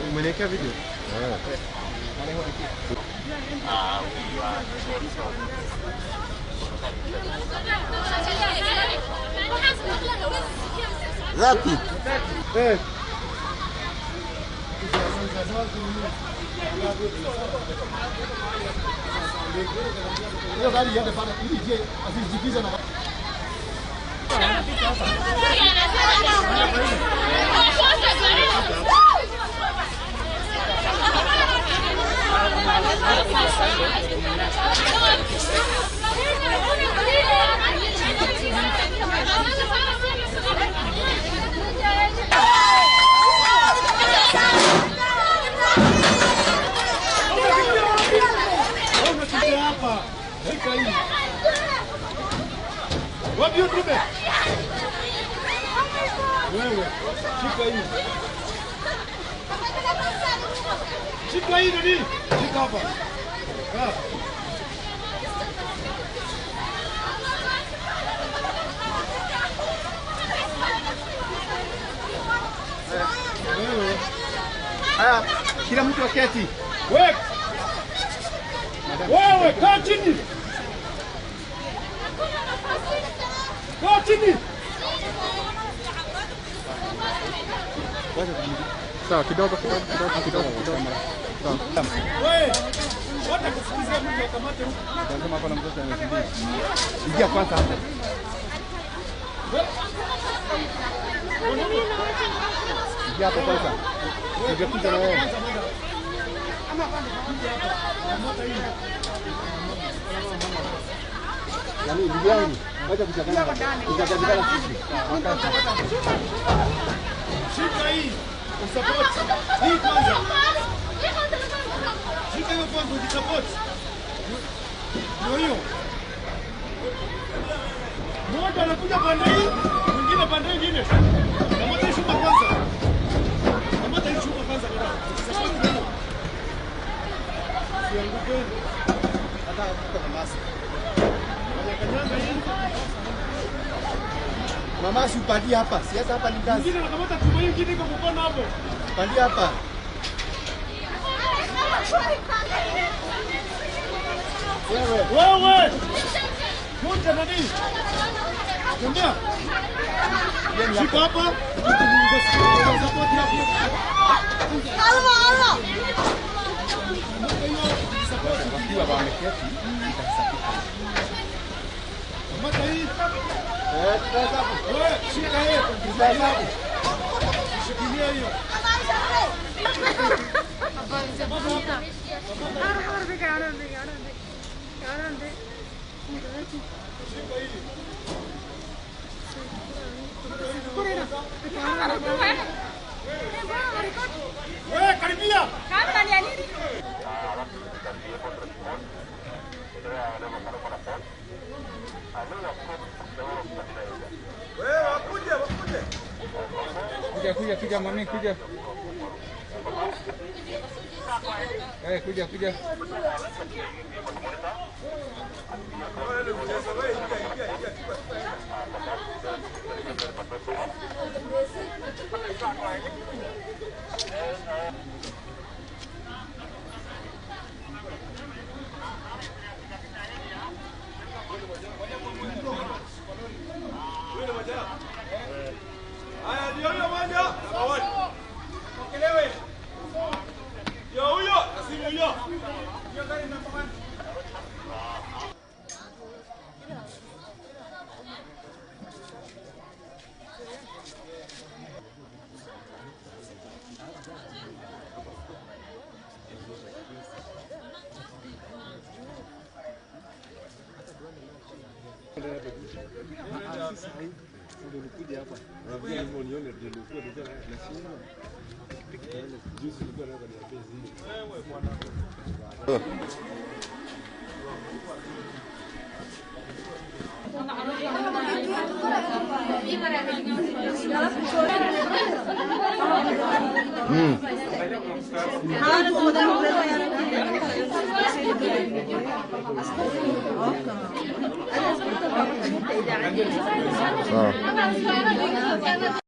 Umeniwekea video? Rapi. Hiyo gari iende pale ili je asijikize na hapa. Shika hii. Wapi utume? Wewe, shika hii. Shika hii nini? Shika hapa. Wewe. Haya, kila mtu aketi. Wewe. Wewe, kaa chini. Kaa chini. Sawa, kidogo. Sawa. Wewe, wote kusikizia mtu akamate huko. Lazima hapa na mtoto anakimbia. Ingia kwanza hapa. Ingia hapo kwanza. Ningekuja na wewe. Yaani ndugu yangu, wacha kuchanganya. Kuchanganya sisi. Shika hii. Usupport. Hii kwanza. Shika hiyo kwanza ukisupport. Ndio. Mmoja anakuja pande hii, mwingine pande nyingine. Kamata hii shuka kwanza. Kamata hii shuka kwanza bwana. Support ndio. Sianguke. Hata kwa mama. Kanyanga hii. Mama si upandi hapa. Siasa hapa ni kazi. Mwingine anakamata chuma hii nyingine iko mkono hapo. Pandi hapa. Wewe. Moja nani? Tembea. Shika hapa. Support hapo. Allah. Wakiwa wameketi, Kamata hii. tutaweza Wewe, shika hii. tutaweza Shikilia hiyo. Wewe karibia. Wewe wakuje. Kuja mami, kuja. Kuja. Haya ndio huyo moja. Pokelewe. Ndio huyo, asimu huyo. Hiyo gari namba 1. Ndio nikuja hapa. Unavia hivyo nione ndio nilikuwa ndio nashinda. Juzi nilikuwa nataka niambie zile. Wewe bwana. Ini اه